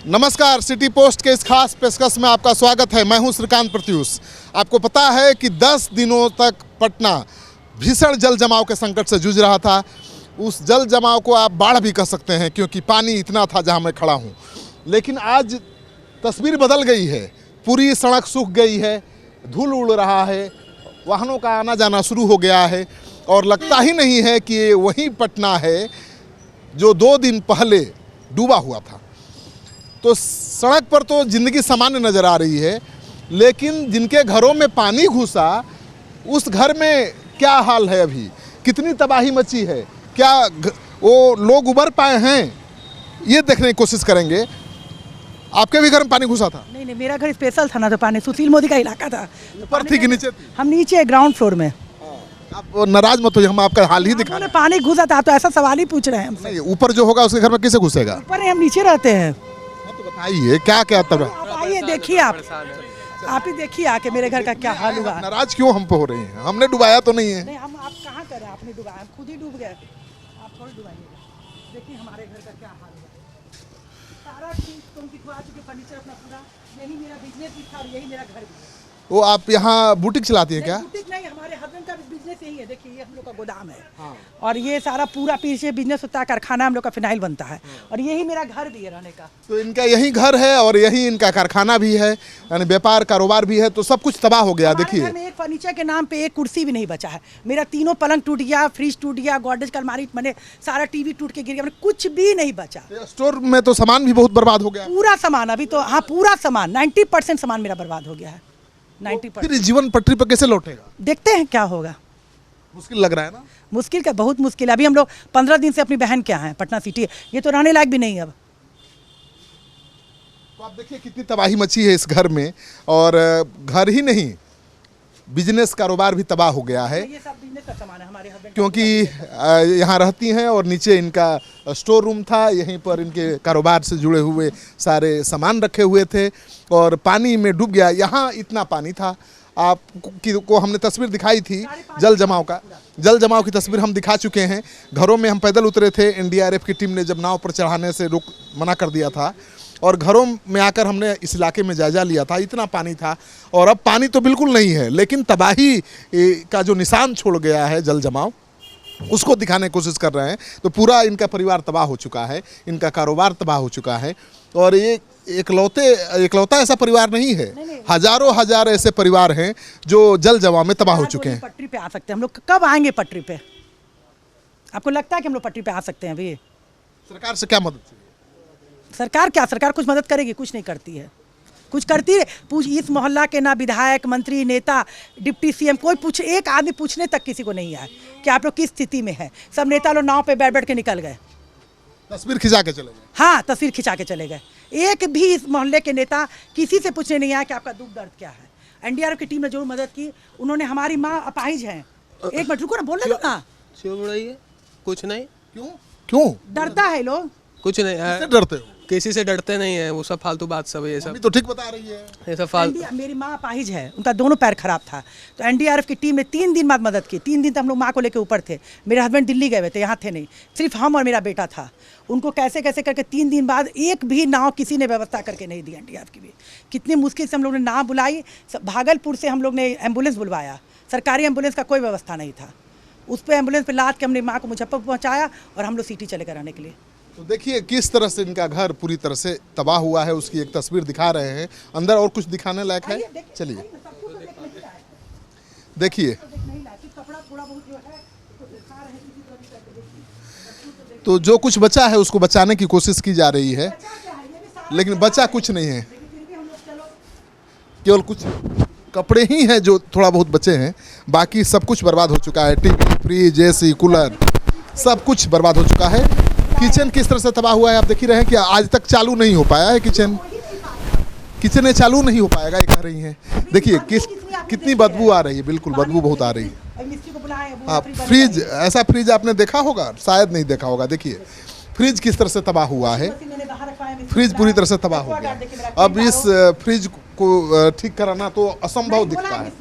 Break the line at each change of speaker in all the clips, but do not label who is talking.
नमस्कार, city post के इस खास पेशकश में आपका स्वागत है। मैं हूं श्रीकांत प्रत्यूष। आपको पता है कि 10 दिनों तक पटना भीषण जल जमाव के संकट से जूझ रहा था। उस जल जमाव को आप बाढ़ भी कह सकते हैं, क्योंकि पानी इतना था जहां मैं खड़ा हूं। लेकिन आज तस्वीर बदल गई है। पूरी सड़क सूख गई है, धूल उड़ रहा है, वाहनों का आना जाना शुरू हो गया है और लगता ही नहीं है कि ये वही पटना है जो 2 दिन पहले डूबा हुआ था। तो सड़क पर तो ज़िंदगी सामान्य नज़र आ रही है, लेकिन जिनके घरों में पानी घुसा उस घर में क्या हाल है, अभी कितनी तबाही मची है, क्या वो लोग उबर पाए हैं, ये देखने की कोशिश करेंगे। आपके भी घर में पानी घुसा था?
नहीं, मेरा घर स्पेशल था ना, तो पानी सुशील मोदी का इलाका था।
ऊपर थी कि नीचे थी?
हम नीचे ग्राउंड फ्लोर में।
आप नाराज मत होइए, हम आपका हाल ही दिखा रहे हैं।
पानी घुसा था तो ऐसा सवाल ही पूछ रहे हैं हमसे।
नहीं, ऊपर जो होगा उसके घर में कैसे घुसेगा?
ऊपर नहीं, हम नीचे रहते हैं।
तो बताइए क्या क्या तब
आप आइए, देखिए, आप ही देखिए आके मेरे घर का क्या हाल हुआ।
नाराज क्यों हम पे हो रही हैं? हमने डुबाया तो नहीं है।
नहीं, हम आप कहाँ कर रहे हैं? आपने डुबाया, हम खुद ही डूब गए। आप थोड़ी डुबाइए। देखिए हमारे घर का क्या हाल हुआ। सारा चीज तुम दिखवा चुके, फर्नीचर अपना पूरा। यही मेरा बिजनेस भी था और यही मेरा घर भी है।
वो आप यहाँ बुटीक चलाती हैं क्या?
बुटीक नहीं, हमारे हस्बैंड का बिजनेस यही है। देखिए ये हम लोग का गोदाम है। और ये सारा पूरा पीछे बिजनेस होता है, कारखाना हम लोग का फिनाइल बनता है। और यही मेरा घर भी है रहने का।
तो इनका यही घर है और यही इनका कारखाना भी है, यानी व्यापार कारोबार भी है। तो सब कुछ तबाह हो गया। देखिए
घर में एक फर्नीचर के नाम पे एक कुर्सी भी नहीं बचा है। मेरा 3 पलंग टूट गया, फ्रिज टूट गया, गॉडरेज का अलमारी, मैंने सारा टीवी टूट के गिर गया, मैंने कुछ भी नहीं बचा।
स्टोर में तो सामान भी बहुत बर्बाद हो गया।
पूरा सामान अभी तो, हाँ पूरा सामान 90% सामान मेरा बर्बाद हो गया है। 90%।
फिर जीवन पटरी पर कैसे लौटेगा?
देखते हैं क्या होगा।
मुश्किल लग रहा है ना?
मुश्किल का बहुत मुश्किल है। अभी हम लोग 15 दिन से अपनी बहन क्या है पटना सिटी, ये तो रहने लायक भी नहीं है अब।
तो आप देखिए कितनी तबाही मची है इस घर में। और घर ही नहीं, बिजनेस कारोबार भी तबाह हो गया है।
ये सब बिजनेस का सामान है हमारे हस्बैंड,
क्योंकि यहाँ रहती हैं और नीचे इनका स्टोर रूम था, यहीं पर इनके कारोबार से जुड़े हुए सारे सामान रखे हुए थे और पानी में डूब गया। यहाँ इतना पानी था। आप को हमने तस्वीर दिखाई थी जल जमाव का, जल जमाव की तस्वीर हम दिखा चुके हैं। घरों में हम पैदल उतरे थे, एनडीआरएफ की टीम ने जब नाव पर चढ़ाने से मना कर दिया था और घरों में आकर हमने इस इलाके में जायजा लिया था। इतना पानी था और अब पानी तो बिल्कुल नहीं है, लेकिन तबाही का जो निशान छोड़ गया है जल जमाव, उसको दिखाने की कोशिश कर रहे हैं। तो पूरा इनका परिवार तबाह हो चुका है, इनका कारोबार तबाह हो चुका है। और ये एकलौता ऐसा परिवार नहीं है, हजारों हजार ऐसे परिवार हैं जो जल जमाव में तबाह हो चुके हैं।
पटरी पे आ सकते हैं हम लोग, कब आएंगे पटरी पे? आपको लगता है कि हम लोग पटरी पे आ सकते हैं अभी?
सरकार से क्या मदद चाहिए?
सरकार क्या, सरकार कुछ मदद करेगी? कुछ नहीं करती है। कुछ करती है? पूछ इस मोहल्ला के ना विधायक, मंत्री, नेता, डिप्टी सीएम कोई पूछ, एक आदमी पूछने तक किसी को नहीं आया कि आप लोग किस स्थिति में है। सब नेता लोग नाव पे बैठ बैठ के निकल गए,
तस्वीर खिंचा के चले गए।
हाँ, तस्वीर खिंचा के चले गए। एक भी इस मोहल्ले के नेता किसी से पूछने नहीं आया कि आपका दुख दर्द क्या है। एनडीआरएफ की टीम ने जरूर मदद की। उन्होंने, हमारी माँ अपाहिज है। एक मिनट रुको ना, बोलने दो ना।
क्यों बुराइए? कुछ नहीं।
क्यों
डरता है लोग?
कुछ नहीं।
किससे डरते हो?
किसी से डरते नहीं है, वो सब फालतू बात सब है ये सब।
अभी तो ठीक बता रही है।
ये सब फालतू।
मेरी माँ अपाहिज है, उनका दोनों पैर खराब था। तो एनडीआरएफ की टीम ने 3 दिन बाद मदद की। 3 दिन तक हम लोग माँ को लेकर ऊपर थे। मेरे हस्बैंड दिल्ली गए हुए थे, यहाँ थे नहीं, सिर्फ हम और मेरा बेटा था। उनको कैसे कैसे करके 3 दिन बाद एक भी नाव किसी ने व्यवस्था करके नहीं दी। एनडीआरएफ की भी कितनी मुश्किल से हम लोग ने नाव बुलाई। भागलपुर से हम लोग ने एम्बुलेंस बुलवाया, सरकारी एम्बुलेंस का कोई व्यवस्था नहीं था। उस पर एम्बुलेंस पर लाद के हमने माँ को मुजफ्फरपुर पहुँचाया और हम लोग सिटी चले गए रहने के लिए।
तो देखिए किस तरह से इनका घर पूरी तरह से तबाह हुआ है, उसकी एक तस्वीर दिखा रहे हैं। अंदर और कुछ दिखाने लायक है? चलिए देखिए। तो जो कुछ बचा है उसको बचाने की कोशिश की जा रही है, लेकिन बचा कुछ नहीं है। केवल कुछ कपड़े ही हैं जो थोड़ा बहुत बचे हैं, बाकी सब कुछ बर्बाद हो चुका है। टीवी, फ्रिज, एसी, कूलर सब कुछ बर्बाद हो चुका है। किचन किस तरह से तबाह हुआ है आप देख ही रहे हैं कि आज तक चालू नहीं हो पाया है। किचन चालू नहीं हो पाएगा, ये कह रही हैं। देखिए कितनी बदबू आ रही है, बिल्कुल बदबू बहुत आ रही है। आप फ्रिज, ऐसा फ्रिज आपने देखा होगा? शायद नहीं देखा होगा। देखिए फ्रिज किस तरह से तबाह हुआ है। फ्रिज पूरी तरह से तबाह हो गया। अब इस फ्रिज को ठीक कराना तो असंभव दिखता है।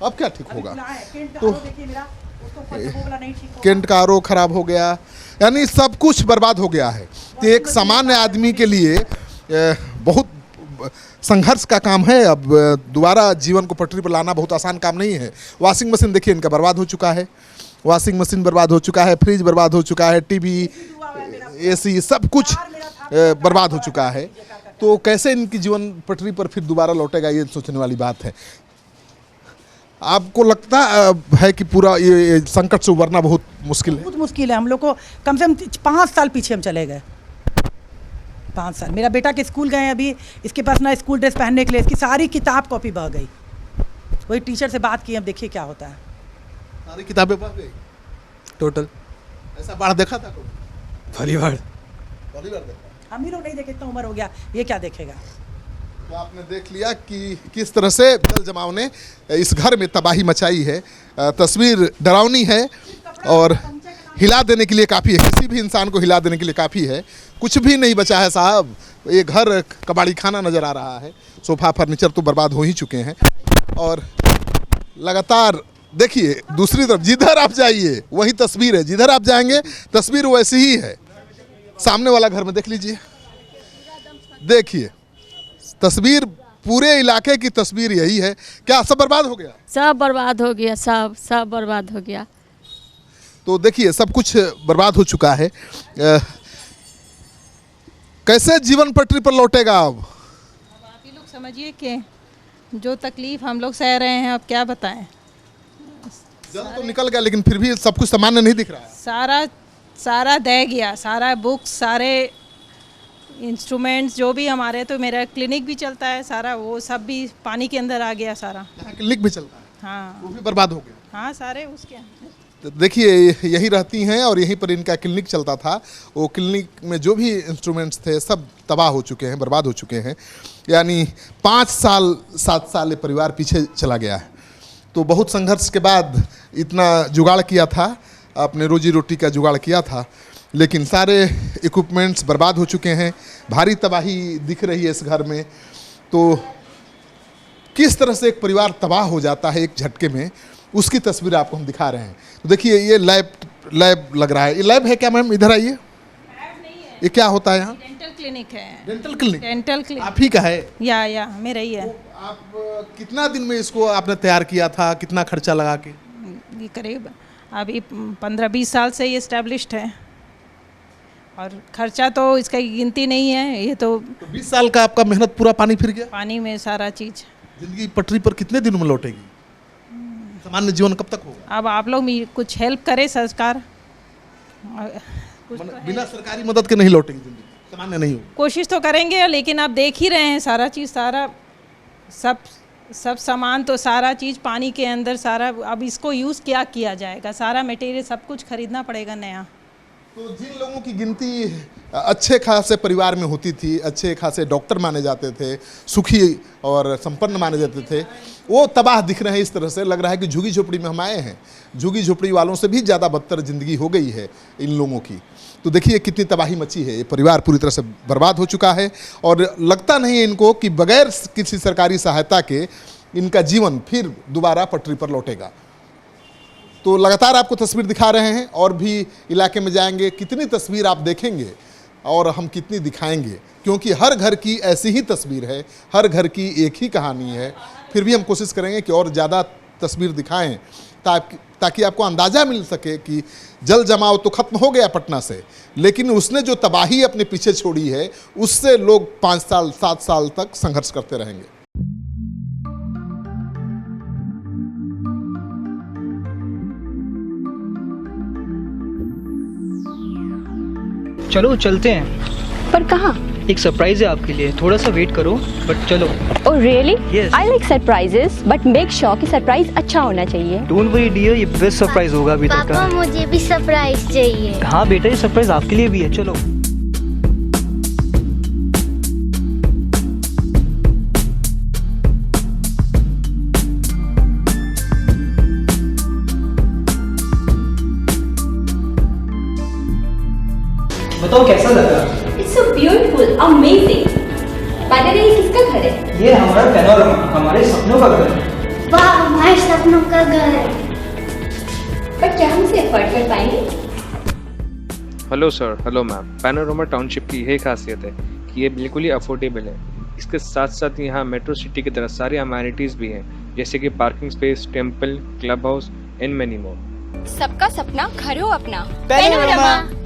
अब क्या ठीक होगा? तो केंट का आरओ खराब हो गया, यानी सब कुछ बर्बाद हो गया है। तो एक सामान्य आदमी के लिए बहुत संघर्ष का काम है। अब दोबारा जीवन को पटरी पर लाना बहुत आसान काम नहीं है। वॉशिंग मशीन देखिए इनका बर्बाद हो चुका है, वॉशिंग मशीन बर्बाद हो चुका है, फ्रिज बर्बाद हो चुका है, टीवी, एसी सब कुछ बर्बाद हो चुका है। तो कैसे इनकी जीवन पटरी पर फिर दोबारा लौटेगा, ये सोचने वाली बात है। आपको लगता है कि पूरा ये संकट से उबरना बहुत मुश्किल है?
बहुत मुश्किल है। हम लोग को कम से कम 5 साल पीछे हम चले गए। 5 साल। मेरा बेटा के स्कूल गए अभी, इसके पास ना स्कूल ड्रेस पहनने के लिए इसकी सारी किताब कॉपी बह गई। वही टीचर से बात की, अब देखिए क्या होता है।
सारी किताबें बह गई
टोटल।
ऐसा बाढ़ देखा था कोई?
पहली बार।
पहली बार देखा।
हम ही लोग नहीं देखे, इतना उम्र हो गया, ये क्या देखेगा।
तो आपने देख लिया कि किस तरह से जल जमाव ने इस घर में तबाही मचाई है। तस्वीर डरावनी है और हिला देने के लिए काफ़ी है। किसी भी इंसान को हिला देने के लिए काफ़ी है। कुछ भी नहीं बचा है साहब। ये घर कबाड़ी खाना नज़र आ रहा है। सोफा फर्नीचर तो बर्बाद हो ही चुके हैं। और लगातार देखिए दूसरी तरफ जिधर आप जाइए वही तस्वीर है, जिधर आप जाएंगे तस्वीर वैसी ही है। सामने वाला घर में देख लीजिए, देखिए तस्वीर, पूरे इलाके की तस्वीर यही है। क्या सब बर्बाद हो गया?
सब बर्बाद हो गया, सब बर्बाद हो गया।
तो देखिए सब कुछ बर्बाद हो चुका है। कैसे जीवन पटरी पर लौटेगा अब?
आप ही लोग समझिए कि जो तकलीफ हम लोग सह रहे हैं, अब क्या बताएं।
जल तो निकल गया लेकिन फिर भी सब कुछ सामान्य नहीं दिख रहा है।
सारा दह गया, सारा बुक्स, सारे इंस्ट्रूमेंट्स जो भी हमारे, तो मेरा क्लिनिक भी चलता है सारा, वो सब भी पानी के अंदर आ गया सारा।
यहाँ क्लिनिक भी चलता है,
हाँ
वो भी बर्बाद हो गया।
हाँ, सारे उसके अंदर।
तो देखिए यही रहती हैं और यहीं पर इनका क्लिनिक चलता था। वो क्लिनिक में जो भी इंस्ट्रूमेंट्स थे सब तबाह हो चुके हैं, बर्बाद हो चुके हैं। यानी 5 साल 7 साल ये परिवार पीछे चला गया है। तो बहुत संघर्ष के बाद इतना जुगाड़ किया था, अपने रोजी रोटी का जुगाड़ किया था, लेकिन सारे इक्विपमेंट्स बर्बाद हो चुके हैं। भारी तबाही दिख रही है इस घर में। तो किस तरह से एक परिवार तबाह हो जाता है एक झटके में, उसकी तस्वीर आपको हम दिखा रहे हैं। तो देखिए ये लैब लग रहा है। ये लैब है क्या मैम? इधर आइए। ये क्या होता है यहाँ?
डेंटल क्लिनिक है।
Dental clinic?
डेंटल क्लिनिक
आप ही का है?
या मेरा ही है।
तो आप कितना दिन में इसको आपने तैयार किया था, कितना खर्चा लगा के?
ये करीब अभी 15-20 साल से ये इस्टेब्लिश्ड है, और खर्चा तो इसका गिनती नहीं है। ये तो
20 साल का आपका मेहनत पूरा पानी फिर गया?
पानी में सारा चीज़।
जिंदगी पटरी पर कितने दिन में लौटेगी? सामान्य जीवन कब तक होगा?
अब आप लोग कुछ हेल्प करें सरकार।
बिना सरकारी मदद के नहीं लौटेगी जिंदगी, सामान्य नहीं होगी।
कोशिश तो करेंगे, लेकिन आप देख ही रहे हैं सारा चीज़, सारा सब सामान तो सारा चीज़ पानी के अंदर सारा। अब इसको यूज़ क्या किया जाएगा? सारा मटेरियल सब कुछ खरीदना पड़ेगा नया।
तो जिन लोगों की गिनती अच्छे खासे परिवार में होती थी, अच्छे खासे डॉक्टर माने जाते थे, सुखी और संपन्न माने जाते थे, वो तबाह दिख रहे हैं। इस तरह से लग रहा है कि झुगी झोपड़ी में हम आए हैं। झुगी झोपड़ी वालों से भी ज़्यादा बदतर ज़िंदगी हो गई है इन लोगों की। तो देखिए कितनी तबाही मची है। ये परिवार पूरी तरह से बर्बाद हो चुका है और लगता नहीं है इनको कि बगैर किसी सरकारी सहायता के इनका जीवन फिर दोबारा पटरी पर लौटेगा। तो लगातार आपको तस्वीर दिखा रहे हैं और भी इलाके में जाएंगे, कितनी तस्वीर आप देखेंगे और हम कितनी दिखाएंगे, क्योंकि हर घर की ऐसी ही तस्वीर है, हर घर की एक ही कहानी है। फिर भी हम कोशिश करेंगे कि और ज़्यादा तस्वीर दिखाएं ताकि आपको अंदाज़ा मिल सके कि जल जमाव तो ख़त्म हो गया पटना से, लेकिन उसने जो तबाही अपने पीछे छोड़ी है उससे लोग 5 साल 7 साल तक संघर्ष करते रहेंगे।
चलो चलते हैं।
पर कहाँ?
एक सरप्राइज है आपके लिए, थोड़ा सा वेट करो, बट चलो।
Oh really?
Yes.
I like surprises, but make sure कि सरप्राइज अच्छा होना चाहिए।
डोंट वरी डियर, ये बेस्ट सरप्राइज होगा अभी तक का।
पापा मुझे भी सरप्राइज चाहिए।
हाँ बेटा, ये सरप्राइज आपके लिए भी है, चलो। बताओ कैसा लगा?
It's so beautiful, amazing. By the way, ये किसका घर है?
ये हमारा पैनोरमा, हमारे सपनों का घर है।
वाह, हमारे सपनों का घर है।
पर क्या हम इसे अफोर्ड कर पाएंगे?
Hello sir, hello ma'am. Panorama township की यही खासियत है
कि ये बिल्कुल ही अफोर्डेबल है। इसके साथ साथ यहाँ मेट्रो सिटी की तरह सारी अमेनिटीज़ भी हैं, जैसे कि parking space, temple, club house and many more.
सबका सपना घर हो अपना।
पैनोरमा।